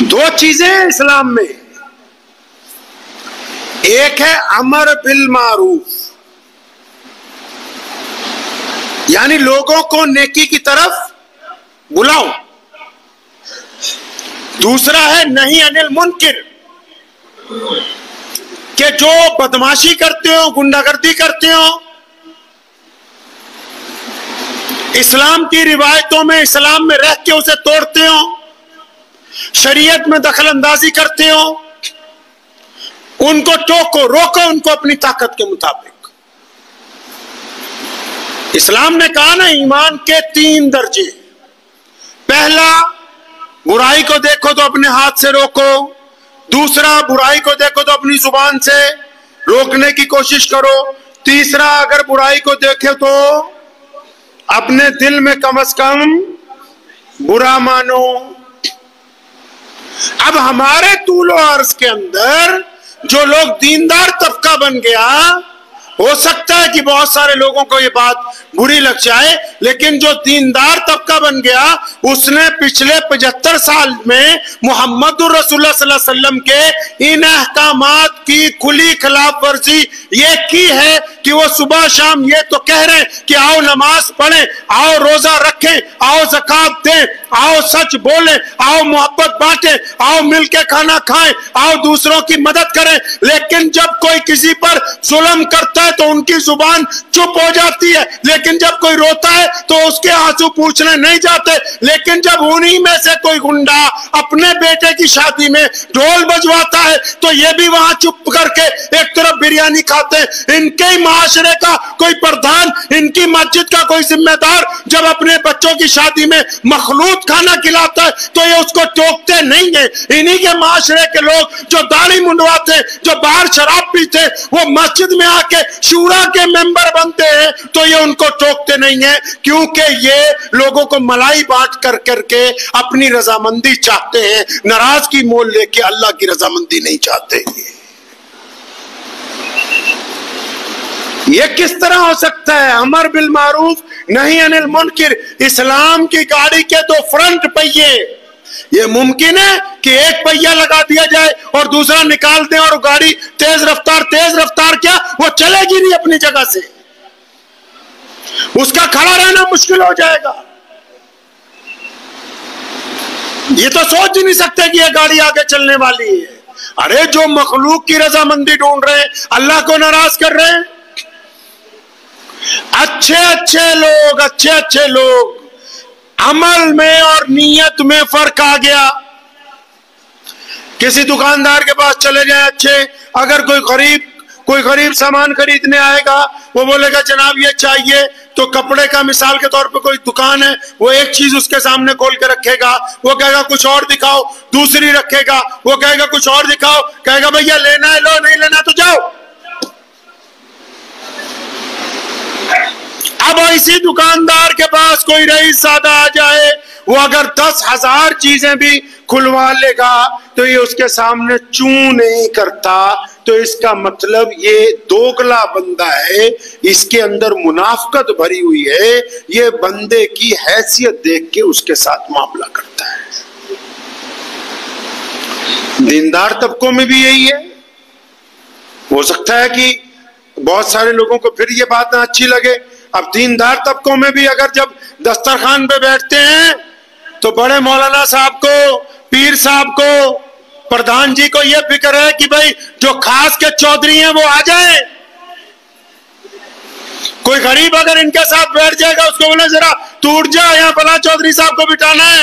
دو چیزیں ہیں اسلام میں، ایک ہے امر بالمعروف، یعنی لوگوں کو نیکی کی طرف بلاؤ، دوسرا ہے نہی عن المنکر، کہ جو بدماشی کرتے ہو، گنڈا گردی کرتے ہو، اسلام کی روایتوں میں، اسلام میں رہ کے اسے توڑتے ہو، شریعت میں دخل اندازی کرتے ہو، ان کو ٹوکو، روکو ان کو اپنی طاقت کے مطابق۔ اسلام نے کہا نا ایمان کے 3 درجے، پہلا برائی کو دیکھو تو اپنے ہاتھ سے روکو، دوسرا برائی کو دیکھو تو اپنی زبان سے روکنے کی کوشش کرو، تیسرا اگر برائی کو دیکھے تو اپنے دل میں کم از کم برا مانو۔ اب ہمارے طول و عرض کے اندر جو لوگ دیندار طبقہ بن گیا، ہو سکتا ہے کہ بہت سارے لوگوں کو یہ بات بری لگ جائے، لیکن جو دیندار طبقہ بن گیا اس نے پچھلے 75 سال میں محمد الرسول اللہ صلی اللہ علیہ وسلم کے ان احکامات کی کھلی خلاف ورزی یہ کی ہے کہ وہ صبح شام یہ تو کہہ رہے ہیں کہ آؤ نماز پڑھیں، آؤ روزہ رکھیں، آؤ زکوٰۃ دیں، آؤ سچ بولیں، آؤ محبت بانٹیں، آؤ مل کے کھانا کھائیں، آؤ دوسروں کی مدد کریں، لیکن جب کوئی کسی پر ظلم کرتا ہے تو ان کی زبان چپ ہو جاتی ہے، لیکن جب کوئی روتا ہے تو اس کے آنسو پوچھنے نہیں جاتے، لیکن جب انہی میں سے کوئی گنڈا اپنے بیٹے کی شادی میں ڈھول بجواتا ہے تو یہ بھی وہاں چپ کر کے ایک طرف بریانی کھاتے ہیں۔ ان کے معاشرے کا کوئی پردھان، ان کی مسجد کا کوئی ذمہ دار جب اپنے بچوں کی شادی میں مخلوط کھانا کھلاتا ہے تو یہ اس کو ٹوکتے نہیں ہیں۔ انہی کے معاشرے کے لوگ جو داڑھی منڈواتے، جو باہر شراب پیتے، وہ مسجد میں آ کے شورا کے ممبر بنتے ہیں تو یہ ان کو ٹوکتے نہیں ہیں، کیونکہ یہ لوگوں کو ملائی بانٹ کر کے اپنی رضامندی چاہتے ہیں، ناراضگی مول لے کے اللہ کی رضامندی نہیں چاہتے۔ یہ کس طرح ہو سکتا ہے؟ امر بالمعروف نہی عن المنکر، اسلام کی گاڑی کے 2 فرنٹ پہیے، یہ ممکن ہے کہ ایک پہیہ لگا دیا جائے اور دوسرا نکال دیں اور گاڑی تیز رفتار کیا وہ چلے گی نہیں اپنی جگہ سے، اس کا کھڑا رہنا مشکل ہو جائے گا۔ یہ تو سوچ ہی نہیں سکتے کہ یہ گاڑی آگے چلنے والی ہے۔ ارے جو مخلوق کی رضامندی ڈھونڈ رہے ہیں، اللہ کو ناراض کر رہے ہیں۔ اچھے لوگ عمل میں اور نیت میں فرق آ گیا۔ کسی دکاندار کے پاس چلے جائیں اچھے، اگر کوئی غریب سامان خریدنے آئے گا، وہ بولے گا جناب یہ چاہیے، تو کپڑے کا مثال کے طور پہ کوئی دکان ہے، وہ ایک چیز اس کے سامنے کھول کے رکھے گا، وہ کہے گا کچھ اور دکھاؤ، دوسری رکھے گا، وہ کہے گا کچھ اور دکھاؤ، کہے گا بھیا لینا ہے لو، نہیں لینا تو جاؤ۔ اب اسی دکاندار کے پاس کوئی رئیس سادہ آ جائے، وہ اگر 10,000 چیزیں بھی کھلوا لے گا تو یہ اس کے سامنے چوں نہیں کرتا، تو اس کا مطلب یہ دوگلا بندہ ہے، اس کے اندر منافقت بھری ہوئی ہے، یہ بندے کی حیثیت دیکھ کے اس کے ساتھ معاملہ کرتا ہے۔ دیندار طبقوں میں بھی یہی ہے۔ ہو سکتا ہے کہ بہت سارے لوگوں کو پھر یہ بات نہ اچھی لگے، اب دیندار طبقوں میں بھی اگر جب دسترخوان پہ بیٹھتے ہیں تو بڑے مولانا صاحب کو، پیر صاحب کو، پردھان جی کو یہ فکر ہے کہ بھائی جو خاص کے چودھری ہیں وہ آ جائیں۔ کوئی غریب اگر ان کے ساتھ بیٹھ جائے گا، اس کو بولے ذرا تو اٹھ جا، یہاں فلاں چودھری صاحب کو بٹھانا ہے۔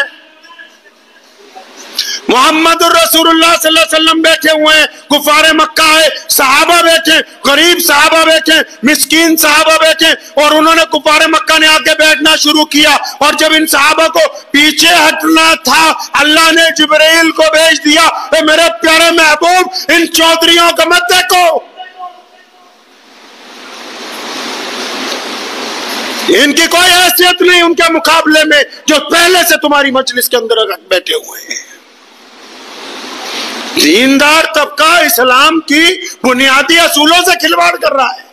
محمد الرسول اللہ صلی اللہ علیہ وسلم بیٹھے ہوئے ہیں، کفار مکہ ہے، صحابہ بیٹھے، غریب صحابہ بیٹھے، مسکین صحابہ بیٹھے، اور انہوں نے کفار مکہ نے آگے بیٹھنا شروع کیا، اور جب ان صحابہ کو پیچھے ہٹنا تھا اللہ نے جبرائیل کو بھیج دیا، اے میرے پیارے محبوب ان چودھریوں کو مت دیکھو، ان کی کوئی حیثیت نہیں ان کے مقابلے میں جو پہلے سے تمہاری مجلس کے اندر بیٹھے ہوئے ہیں۔ دیندار طبقہ اسلام کی بنیادی اصولوں سے کھلواڑ کر رہا ہے۔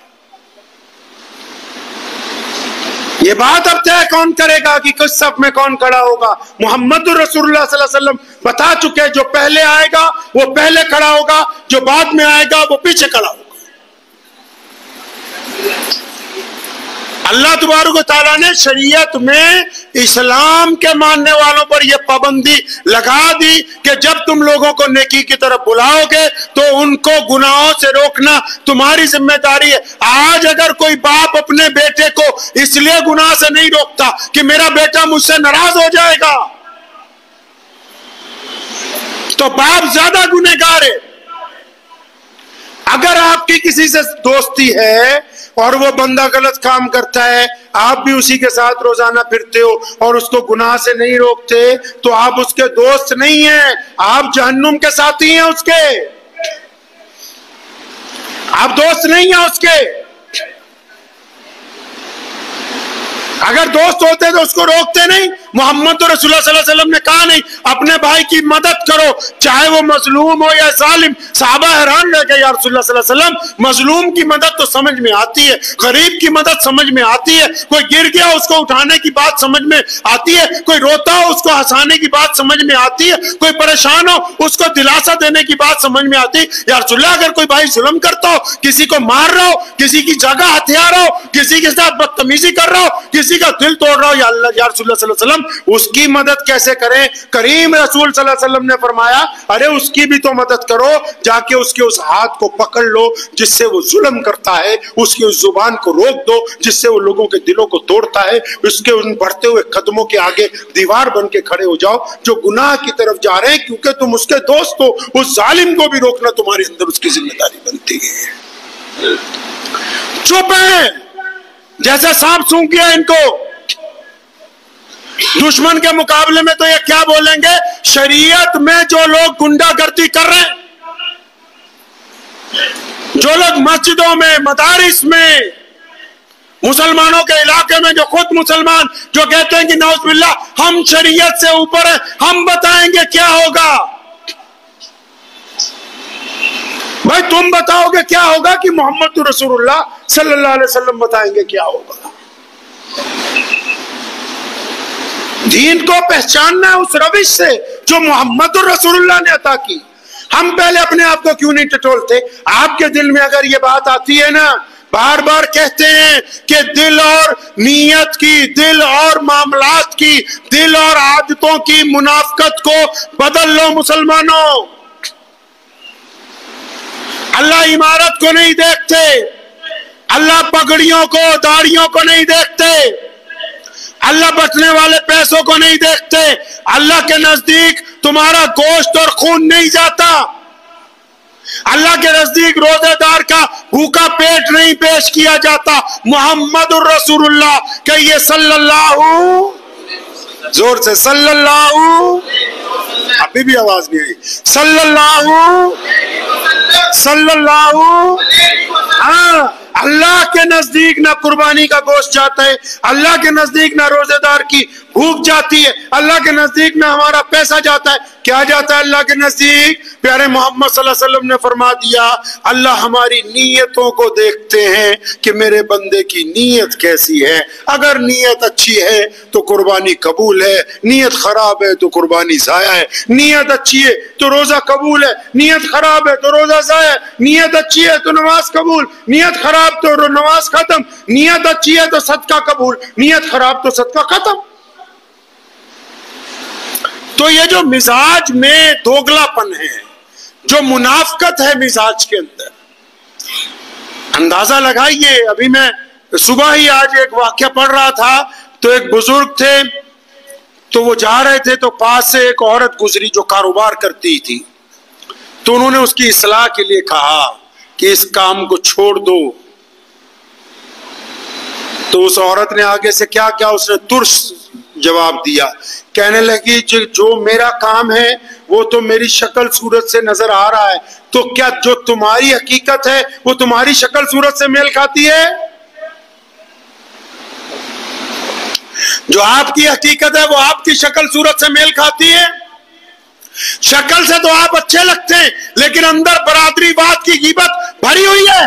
یہ بات اب طے کون کرے گا کہ کس صف میں کون کھڑا ہوگا؟ محمد رسول اللہ صلی اللہ علیہ وسلم بتا چکے، جو پہلے آئے گا وہ پہلے کھڑا ہوگا، جو بعد میں آئے گا وہ پیچھے کھڑا ہوگا۔ اللہ تبارک و تعالیٰ نے شریعت میں اسلام کے ماننے والوں پر یہ پابندی لگا دی کہ جب تم لوگوں کو نیکی کی طرف بلاؤ گے تو ان کو گناہوں سے روکنا تمہاری ذمہ داری ہے۔ آج اگر کوئی باپ اپنے بیٹے کو اس لیے گناہ سے نہیں روکتا کہ میرا بیٹا مجھ سے ناراض ہو جائے گا تو باپ زیادہ گنہگار ہے۔ اگر آپ کی کسی سے دوستی ہے اور وہ بندہ غلط کام کرتا ہے، آپ بھی اسی کے ساتھ روزانہ پھرتے ہو اور اس کو گناہ سے نہیں روکتے تو آپ اس کے دوست نہیں ہیں، آپ جہنم کے ساتھی ہیں اس کے، آپ دوست نہیں ہیں اس کے۔ اگر دوست ہوتے تو اس کو روکتے نہیں۔ محمد رسول اللہ صلی اللہ علیہ وسلم نے کہا نہیں اپنے بھائی کی مدد کرو چاہے وہ مظلوم ہو یا ظالم۔ صحابہ حیران رہ گئے، یا رسول اللہ صلی اللہ علیہ وسلم مظلوم کی مدد تو سمجھ میں آتی ہے، غریب کی مدد سمجھ میں آتی ہے، کوئی گر گیا اس کو اٹھانے کی بات سمجھ میں آتی ہے، کوئی روتا ہو اس کو ہنسانے کی بات سمجھ میں آتی ہے، کوئی پریشان ہو اس کو دلاسا دینے کی بات سمجھ میں آتی ہے۔ یا رسول اللہ اگر کوئی بھائی ظلم کرتا ہو، کسی کو مار رہا ہو، کسی کی جگہ ہتھیار ہو، کسی کے ساتھ بدتمیزی کر رہا ہو، کسی کا دل توڑ رہا ہو، یا اللہ یا رسول اللہ صلی اللہ علیہ وسلم اس کی مدد کیسے کریں؟ کریم رسول صلی اللہ علیہ وسلم نے فرمایا ارے اس کی بھی تو مدد کرو، جا کے اس کے اس ہاتھ کو پکڑ لو جس سے وہ ظلم کرتا ہے، اس کی اس زبان کو روک دو جس سے وہ لوگوں کے دلوں کو توڑتا ہے، اس کے ان بڑھتے ہوئے قدموں کے آگے دیوار بن کے کھڑے ہو جاؤ جو گناہ کی طرف جا رہے ہیں، کیونکہ تم اس کے دوست ہو، اس ظالم کو بھی روکنا تمہارے اندر اس کی ذمہ داری بنتی ہے۔ چپ ہیں جیسے سانپ سونگ گیا ان کو۔ دشمن کے مقابلے میں تو یہ کیا بولیں گے؟ شریعت میں جو لوگ گنڈا گردی کر رہے ہیں، جو لوگ مسجدوں میں مدارس میں مسلمانوں کے علاقے میں جو خود مسلمان جو کہتے ہیں کہ نعوذ باللہ ہم شریعت سے اوپر ہیں، ہم بتائیں گے کیا ہوگا۔ بھائی تم بتاؤ گے کیا ہوگا کہ محمد رسول اللہ صلی اللہ علیہ وسلم بتائیں گے کیا ہوگا؟ دین کو پہچاننا ہے اس روش سے جو محمد رسول اللہ نے عطا کی۔ ہم پہلے اپنے آپ کو کیوں نہیں ٹٹولتے؟ آپ کے دل میں اگر یہ بات آتی ہے نا، بار بار کہتے ہیں کہ دل اور نیت کی، دل اور معاملات کی، دل اور عادتوں کی منافقت کو بدل لو مسلمانوں۔ اللہ عمارت کو نہیں دیکھتے، اللہ پگڑیوں کو داڑھیوں کو نہیں دیکھتے، اللہ بچنے والے پیسوں کو نہیں دیکھتے، اللہ کے نزدیک تمہارا گوشت اور خون نہیں جاتا، اللہ کے نزدیک روزے دار کا بھوکا پیٹ نہیں پیش کیا جاتا۔ محمد الرسول اللہ کہیے صلی اللہ، زور سے صلی اللہ، ابھی بھی آواز نہیں آئی، صلی اللہ، ہاں اللہ کے نزدیک نہ قربانی کا گوشت جاتا ہے، اللہ کے نزدیک نہ روزے دار کی بھوک جاتی ہے، اللہ کے نزدیک نہ ہمارا پیسہ جاتا ہے۔ کیا جاتا ہے اللہ کے نزدیک؟ پیارے محمد صلی اللہ علیہ وسلم نے فرما دیا اللہ ہماری نیتوں کو دیکھتے ہیں کہ میرے بندے کی نیت کیسی ہے۔ اگر نیت اچھی ہے تو قربانی قبول ہے، نیت خراب ہے تو قربانی ضائع ہے۔ نیت اچھی ہے تو روزہ قبول ہے، نیت خراب ہے تو روزہ ضائع ہے۔ نیت اچھی ہے تو نماز قبول، نیت خراب تو نماز ختم، نیت اچھی ہے تو صدقہ قبول، نیت خراب تو صدقہ ختم۔ تو یہ جو مزاج میں دوگلا پن ہے، جو منافقت ہے مزاج کے اندر، اندازہ لگائیے۔ ابھی میں صبح ہی آج ایک واقعہ پڑھ رہا تھا تو ایک بزرگ تھے تو وہ جا رہے تھے تو پاس سے ایک عورت گزری جو کاروبار کرتی تھی، تو انہوں نے اس کی اصلاح کے لیے کہا کہ اس کام کو چھوڑ دو۔ تو اس عورت نے آگے سے کیا کیا، اس نے ترس جواب دیا، کہنے لگی جو میرا کام ہے وہ تو میری شکل صورت سے نظر آ رہا ہے، تو کیا جو تمہاری حقیقت ہے وہ تمہاری شکل صورت سے میل کھاتی ہے؟ جو آپ کی حقیقت ہے وہ آپ کی شکل صورت سے میل کھاتی ہے؟ شکل سے تو آپ اچھے لگتے ہیں لیکن اندر برادری واد کی غیبت بھری ہوئی ہے۔